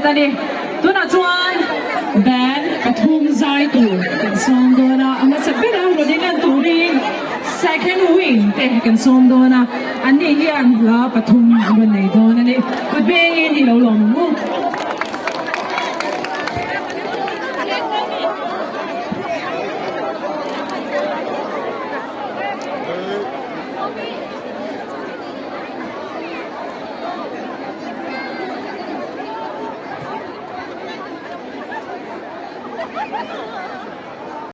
ตอนนี้ตัวน่ะชวนแบนกระทุ่มใจตัวกันส่งตัวน่ะมาสับเป็นเราเราได้เล่นตัวนี้ second wing แต่กันส่งตัวน่ะอันนี้เฮียนเรากระทุ่มวันไหนตัวนั่นนี่กุดเบงยินที่เราลงมุก